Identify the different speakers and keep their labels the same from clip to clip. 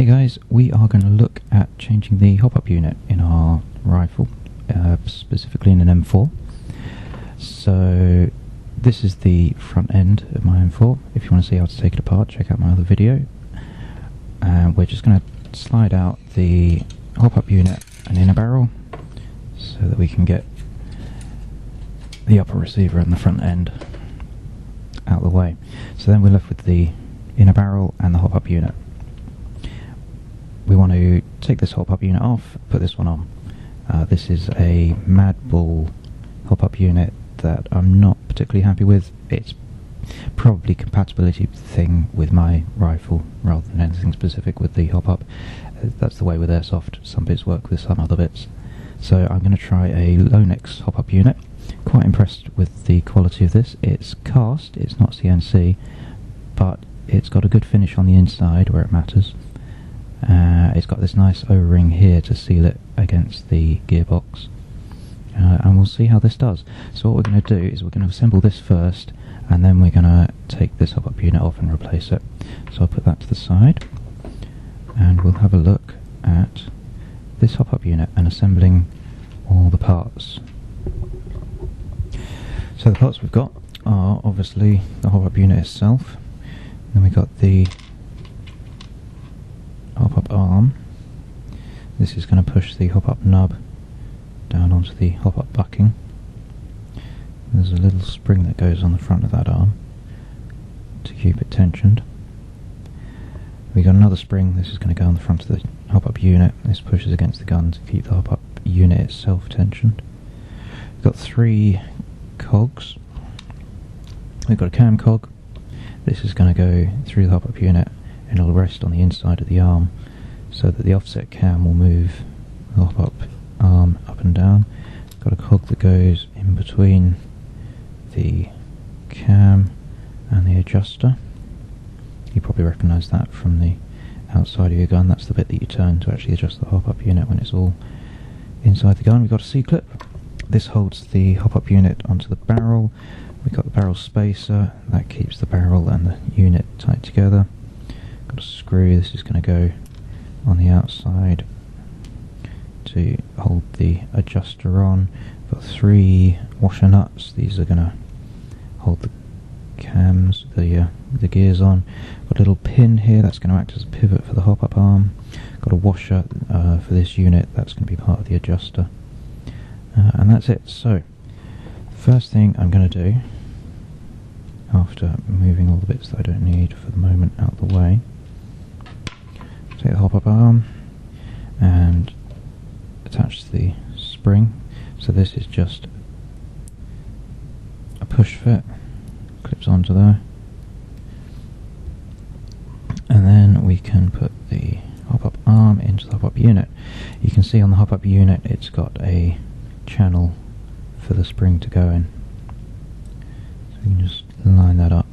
Speaker 1: Hey guys, we are going to look at changing the hop-up unit in our rifle, specifically in an M4. So this is the front end of my M4. If you want to see how to take it apart, check out my other video. And we're just going to slide out the hop-up unit and inner barrel so that we can get the upper receiver and the front end out of the way. So then we're left with the inner barrel and the hop-up unit. We want to take this hop-up unit off, put this one on. This is a Mad Bull hop-up unit that I'm not particularly happy with. It's probably a compatibility thing with my rifle rather than anything specific with the hop-up. That's the way with airsoft. Some bits work with some other bits. So I'm going to try a Lonex hop-up unit. Quite impressed with the quality of this. It's cast, it's not CNC, but it's got a good finish on the inside where it matters. It's got this nice O-ring here to seal it against the gearbox, and we'll see how this does. So what we're going to do is we're going to assemble this first, and then we're going to take this hop-up unit off and replace it. So I'll put that to the side, and we'll have a look at this hop-up unit and assembling all the parts. So the parts we've got are obviously the hop-up unit itself, then we've got the hop-up arm. This is going to push the hop-up nub down onto the hop-up bucking. There's a little spring that goes on the front of that arm to keep it tensioned. We've got another spring. This is going to go on the front of the hop-up unit. This pushes against the gun to keep the hop-up unit itself tensioned. We've got 3 cogs. We've got a cam cog. This is going to go through the hop-up unit and it'll rest on the inside of the arm so that the offset cam will move the hop-up arm up and down. Got a cog that goes in between the cam and the adjuster. You probably recognise that from the outside of your gun. That's the bit that you turn to actually adjust the hop-up unit when it's all inside the gun. We've got a C-clip. This holds the hop-up unit onto the barrel. We've got the barrel spacer. That keeps the barrel and the unit tight together. Got a screw. This is going to go on the outside to hold the adjuster on. Got 3 washer nuts. These are going to hold the cams, the gears on. Got a little pin here that's going to act as a pivot for the hop-up arm. Got a washer for this unit. That's going to be part of the adjuster. And that's it. So first thing I'm going to do, after moving all the bits that I don't need for the moment out of the way, take the hop-up arm and attach the spring. So this is just a push fit, clips onto there, and then we can put the hop-up arm into the hop-up unit. You can see on the hop-up unit it's got a channel for the spring to go in. So we can just line that up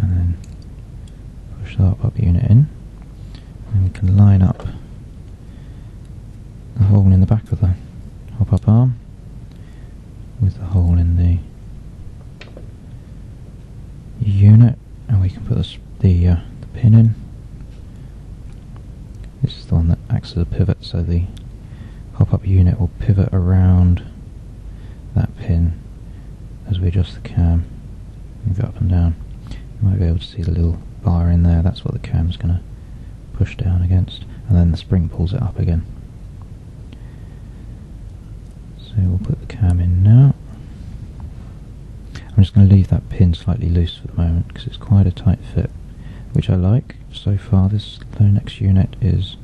Speaker 1: and then push the hop-up unit in. And we can line up the hole in the back of the hop-up arm with the hole in the unit, and we can put the pin in. This is the one that acts as a pivot, so the hop-up unit will pivot around that pin as we adjust the cam, move it up and down. You might be able to see the little bar in there. That's what the cam's going to push down against, and then the spring pulls it up again. So we'll put the cam in now. I'm just going to leave that pin slightly loose for the moment because it's quite a tight fit, which I like. So far this Lonex unit is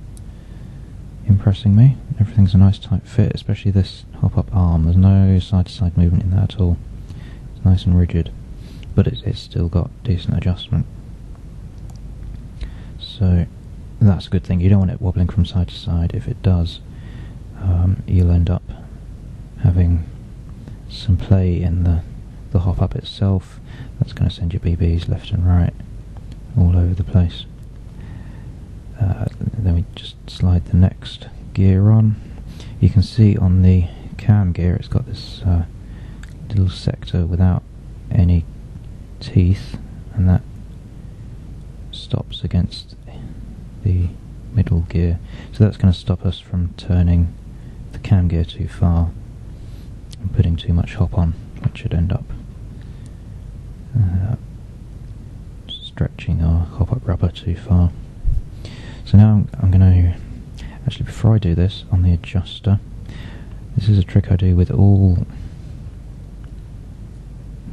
Speaker 1: impressing me. Everything's a nice tight fit, especially this hop-up arm. There's no side-to-side movement in that at all. It's nice and rigid, but it's still got decent adjustment. So that's a good thing. You don't want it wobbling from side to side. If it does, you'll end up having some play in the hop-up itself. That's going to send your BBs left and right all over the place. Then we just slide the next gear on. You can see on the cam gear it's got this little sector without any teeth, and that stops against the middle gear. So that's going to stop us from turning the cam gear too far and putting too much hop on, which would end up stretching our hop-up rubber too far. So now I'm going to, actually before I do this, on the adjuster, this is a trick I do with all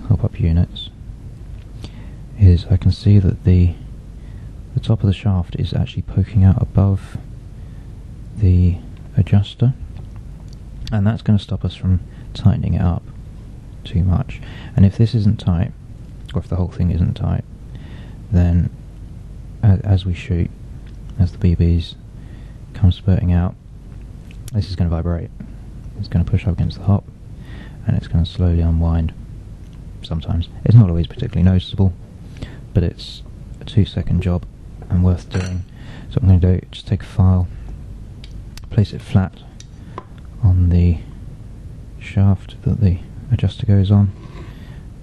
Speaker 1: hop-up units, is I can see that the top of the shaft is actually poking out above the adjuster, and that's going to stop us from tightening it up too much. And if this isn't tight, or if the whole thing isn't tight, then as we shoot, as the BBs come spurting out, this is going to vibrate. It's going to push up against the hop, and it's going to slowly unwind. Sometimes it's not always particularly noticeable, but it's a 2-second job and worth doing. So what I'm going to do, just take a file, place it flat on the shaft that the adjuster goes on,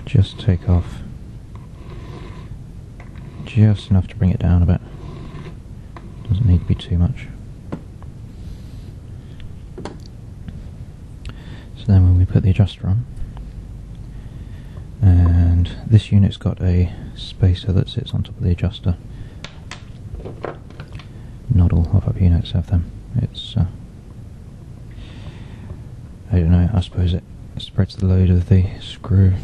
Speaker 1: just take off just enough to bring it down a bit, doesn't need to be too much. So then when we put the adjuster on, and this unit's got a spacer that sits on top of the adjuster. Not all hop-up units have them. It's I don't know, I suppose it spreads the load of the screw.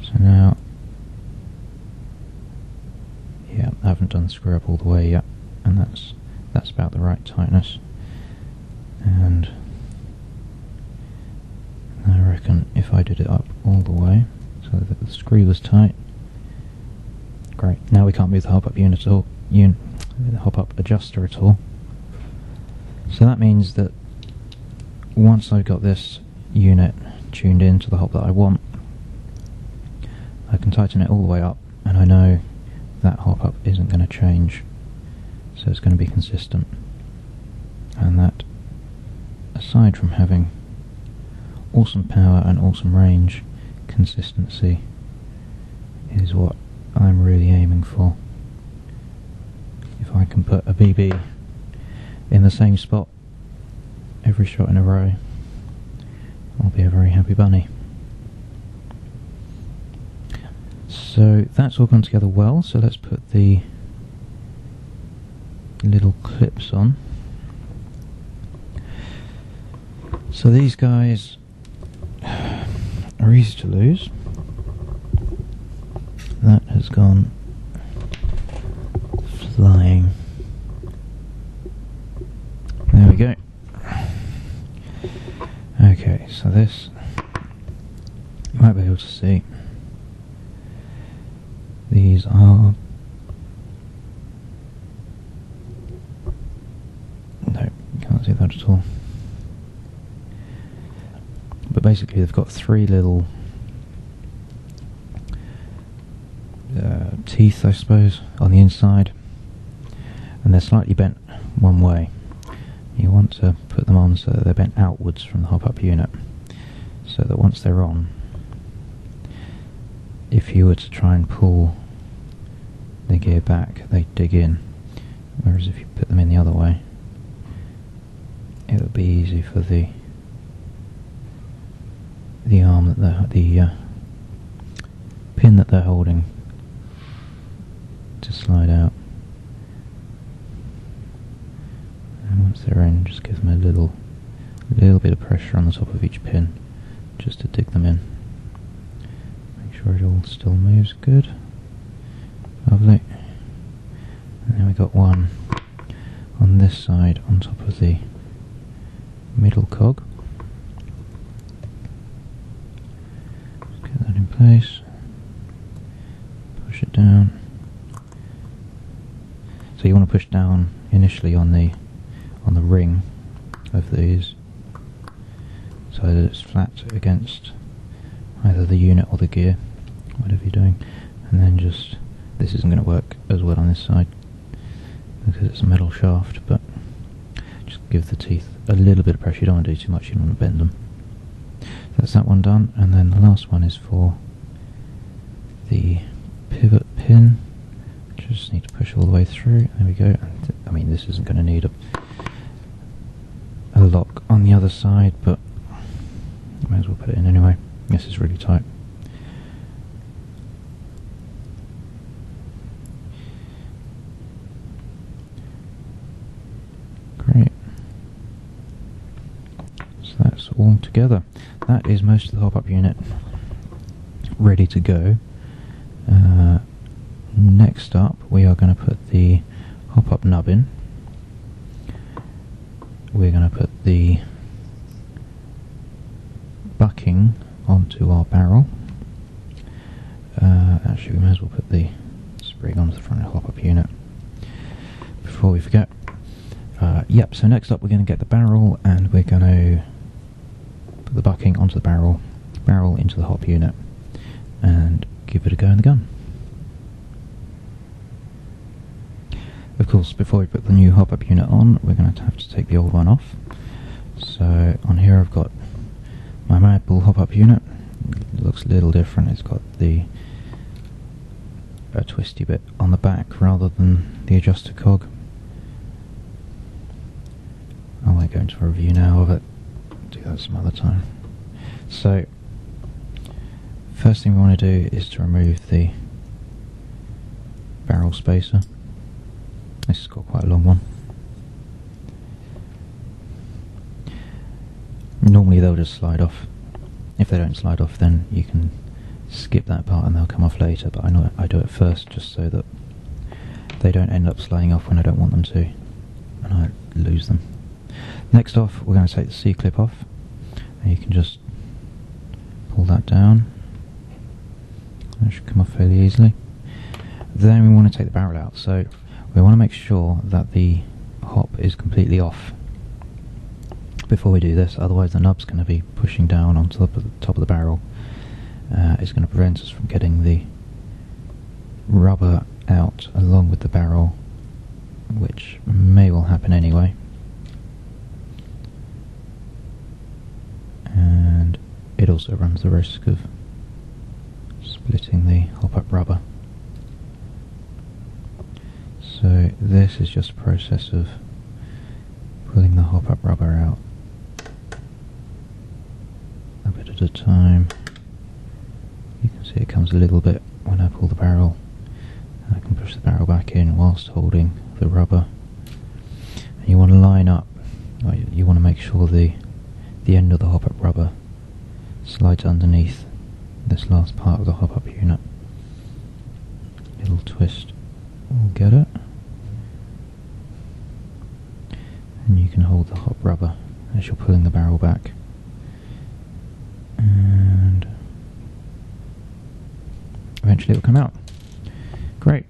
Speaker 1: So now, yeah, I haven't done the screw up all the way yet, and that's about the right tightness. And I reckon if I did it up all the way so that the screw was tight, great. Now we can't move the hop-up unit at all, the hop-up adjuster at all. So that means that once I've got this unit tuned in to the hop that I want, I can tighten it all the way up, and I know that hop-up isn't going to change, so it's going to be consistent. And that, aside from having awesome power and awesome range, consistency is what I'm really aiming for. If I can put a BB in the same spot every shot in a row, I'll be a very happy bunny. So that's all gone together well, so let's put the little clips on. So these guys are easy to lose. That has gone flying. There we go. Okay, so this, you might be able to see, these are, no, you can't see that at all. But basically they've got 3 little teeth, I suppose, on the inside, and they're slightly bent one way. You want to put them on so that they're bent outwards from the hop-up unit, so that once they're on, if you were to try and pull the gear back, they dig in, whereas if you put them in the other way, it would be easy for the arm that the pin that they're holding to slide out. And once they're in, just give them a little bit of pressure on the top of each pin, just to dig them in. Make sure it all still moves good. Lovely. And then we got one on this side on top of the middle cog. Just get that in place. Push it down. So you want to push down initially on the ring of these, so that it's flat against either the unit or the gear, whatever you're doing, and then just, this isn't going to work as well on this side because it's a metal shaft, but just give the teeth a little bit of pressure. You don't want to do too much, you don't want to bend them. So that's that one done, and then the last one is for the pivot pin. Just need to through. There we go. I mean, this isn't going to need a lock on the other side, but I may as well put it in anyway. This is really tight. Great. So that's all together. That is most of the hop-up unit ready to go. Next up, we are going to put the hop-up nub in. We're going to put the bucking onto our barrel. Actually, we may as well put the spring onto the front of the hop-up unit before we forget. Yep, so next up we're going to get the barrel, and we're going to put the bucking onto the barrel into the hop unit, and give it a go in the gun. Of course, before we put the new hop-up unit on, we're going to have to take the old one off. So on here I've got my Mad Bull hop-up unit. It looks a little different. It's got a twisty bit on the back rather than the adjuster cog. I won't go into a review now of it. I'll do that some other time. So first thing we want to do is to remove the barrel spacer. This has got quite a long one. Normally they'll just slide off. If they don't slide off, then you can skip that part and they'll come off later, but I know I do it first just so that they don't end up sliding off when I don't want them to and I lose them. Next off, we're going to take the C-clip off, and you can just pull that down. That should come off fairly easily. Then we want to take the barrel out, so we want to make sure that the hop is completely off before we do this, otherwise the nub's going to be pushing down on top of the barrel. It's going to prevent us from getting the rubber out along with the barrel, which may well happen anyway. And it also runs the risk of splitting the hop-up rubber. So this is just a process of pulling the hop-up rubber out a bit at a time. You can see it comes a little bit when I pull the barrel. I can push the barrel back in whilst holding the rubber. And you want to line up, you want to make sure the end of the hop-up rubber slides underneath this last part of the hop-up unit. Little twist will get it. And you can hold the hop rubber as you're pulling the barrel back. And eventually it will come out. Great.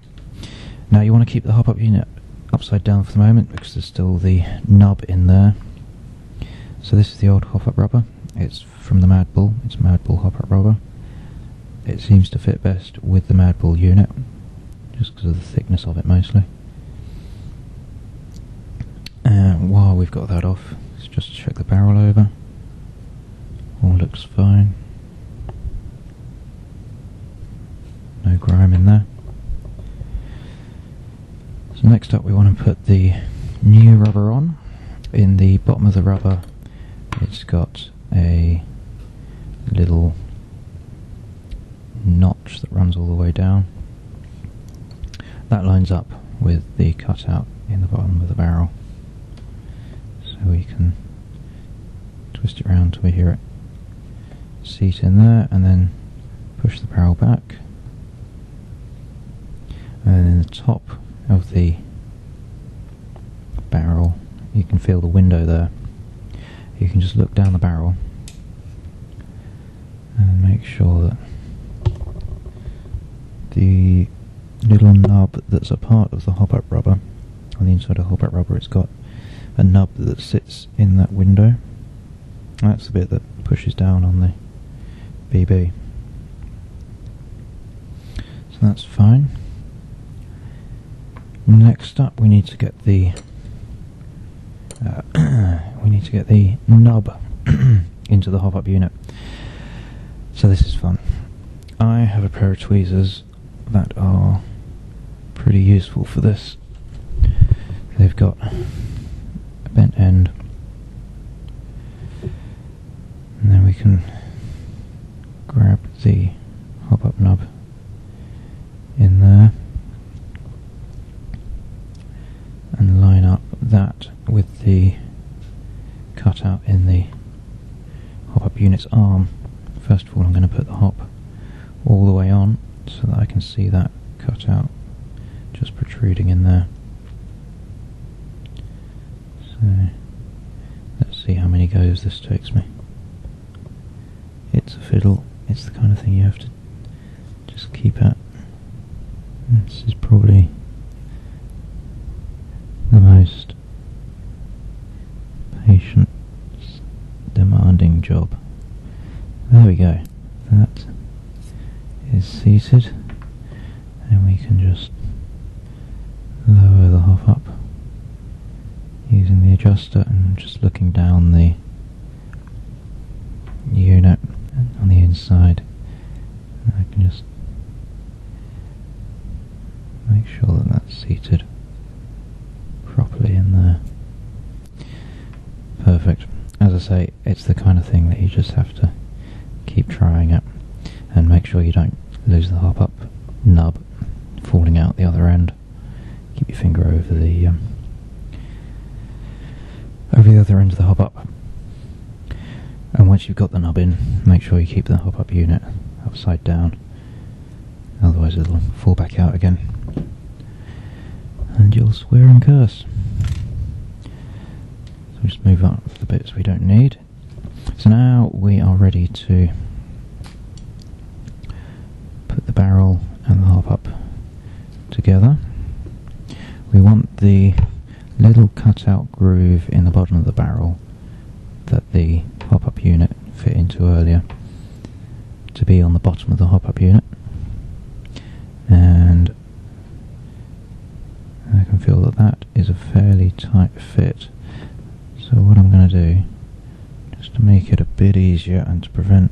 Speaker 1: Now you want to keep the hop-up unit upside down for the moment because there's still the nub in there. So this is the old hop-up rubber. It's from the Mad Bull. It's Mad Bull hop-up rubber. It seems to fit best with the Mad Bull unit, just because of the thickness of it mostly. And while we've got that off, let's just check the barrel over. All looks fine. No grime in there. So next up we want to put the new rubber on. In the bottom of the rubber it's got a little notch that runs all the way down. That lines up with the cutout in the bottom of the barrel. So we can twist it around till we hear it seat in there, and then push the barrel back. And then in the top of the barrel you can feel the window there. You can just look down the barrel and make sure that the little nub that's a part of the hop-up rubber, on the inside of the hop-up rubber it's got a nub that sits in that window. That's the bit that pushes down on the BB. So that's fine. Next up we need to get the nub into the hop-up unit. So this is fun. I have a pair of tweezers that are pretty useful for this. they've got a bent end, and then we can grab the hop-up nub in there and line up that with the cutout in the hop-up unit's arm. First of all, I'm going to put the hop all the way on so that I can see that cutout just protruding in there. So let's see how many goes this takes me. It's a fiddle. It's the kind of thing you have to just keep at. This is probably the most patience demanding job. There we go. That is seated, and we can just lower the hop up using the adjuster and just looking down the unit on the inside. I can just make sure that that's seated properly in there. Perfect. As I say, it's the kind of thing that you just have to keep trying it and make sure you don't lose the hop up nub falling out the other end. Keep your finger over the other end of the hop up, and once you've got the nub in, make sure you keep the hop up unit upside down, otherwise it'll fall back out again and you'll swear and curse. So just move up the bits we don't need. So now we are ready to put the barrel and the hop up together. We want the little cutout groove in the bottom of the barrel that the hop up unit fit into earlier to be on the bottom of the hop up unit, and I can feel that that is a fairly tight fit. So what I'm going to do, just to make it a bit easier and to prevent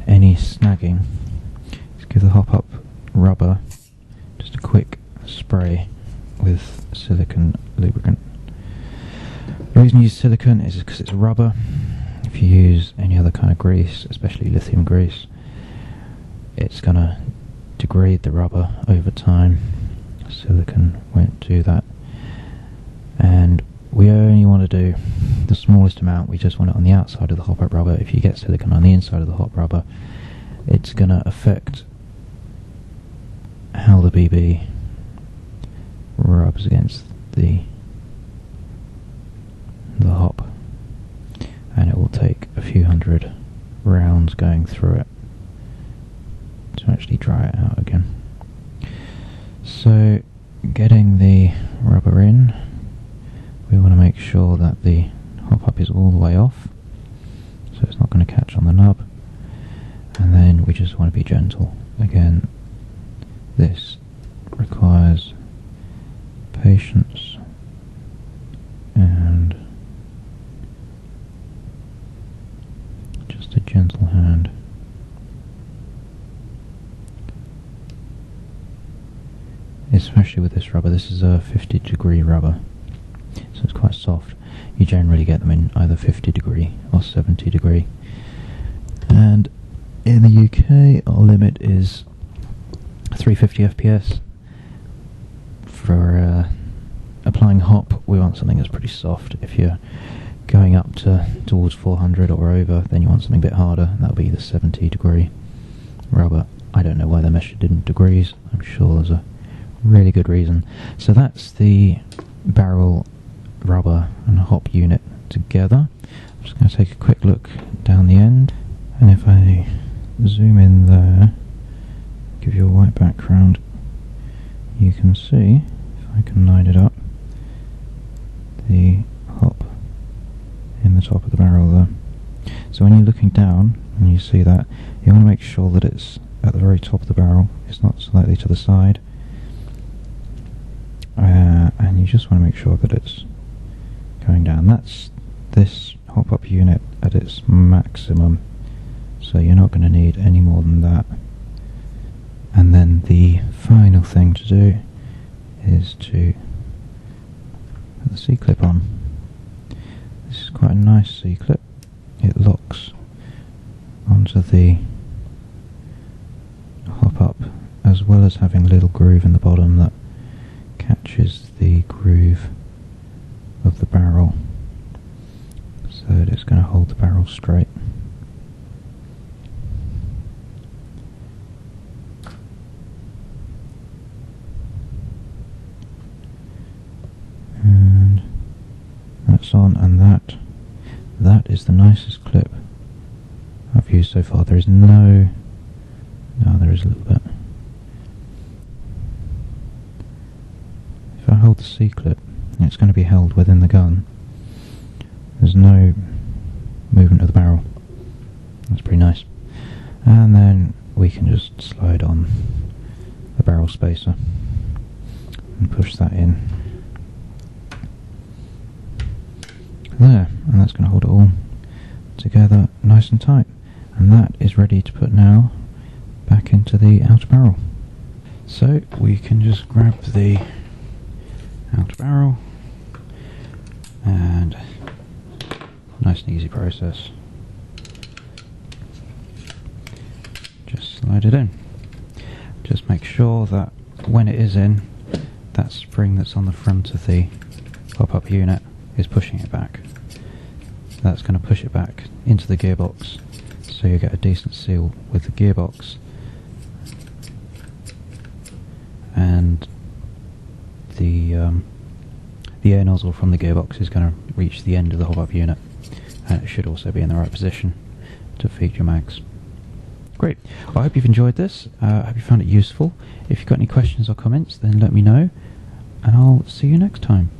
Speaker 1: any snagging, is give the hop up rubber just a quick spray with silicone lubricant. The reason you use silicone is because it's rubber. If you use any other kind of grease, especially lithium grease, it's going to degrade the rubber over time. Silicone won't do that, and we only want to do the smallest amount. We just want it on the outside of the hop up rubber. If you get silicone on the inside of the hop rubber, it's going to affect how the BB rubs against the hop, and it will take a few hundred rounds going through it to actually dry it out again. So getting the rubber in, we want to make sure that the hop up is all the way off so it's not going to catch on the nub, and then we just want to be gentle. Again, this requires patience and just a gentle hand. Especially with this rubber, this is a 50-degree rubber, so it's quite soft. You generally get them in either 50-degree or 70-degree, and in the UK our limit is 350 FPS. For applying hop, we want something that's pretty soft. If you're going up towards 400 or over, then you want something a bit harder. That'll be the 70-degree rubber. I don't know why they're measured in degrees. I'm sure there's a really good reason. So that's the barrel, rubber and hop unit together. I'm just going to take a quick look down the end, and if I zoom in there, give you a white background, you can see, if I can line it up, the hop in the top of the barrel there. So when you're looking down and you see that, you want to make sure that it's at the very top of the barrel, it's not slightly to the side, and you just want to make sure that it's going down. That's this hop up unit at its maximum, so you're not going to need any more than that. And then the final thing to do is to put the C-clip on. This is quite a nice C-clip. It locks onto the hop-up, as well as having a little groove in the bottom that catches the groove of the barrel, so that it's going to hold the barrel straight. And that's on, and that is the nicest clip I've used so far. There is no there is a little bit. If I hold the C-clip, it's going to be held within the gun. There's no movement of the barrel. That's pretty nice. And then we can just slide on the barrel spacer and push that in. There, and that's going to hold it all together nice and tight. And that is ready to put now back into the outer barrel. So we can just grab the outer barrel, and nice and easy process. Just slide it in. Just make sure that when it is in, that spring that's on the front of the pop-up unit is pushing it back. That's going to push it back into the gearbox, so you get a decent seal with the gearbox, and the air nozzle from the gearbox is going to reach the end of the hop-up unit, and it should also be in the right position to feed your mags. Great. I hope you've enjoyed this. I hope you found it useful. If you've got any questions or comments, then let me know, and I'll see you next time.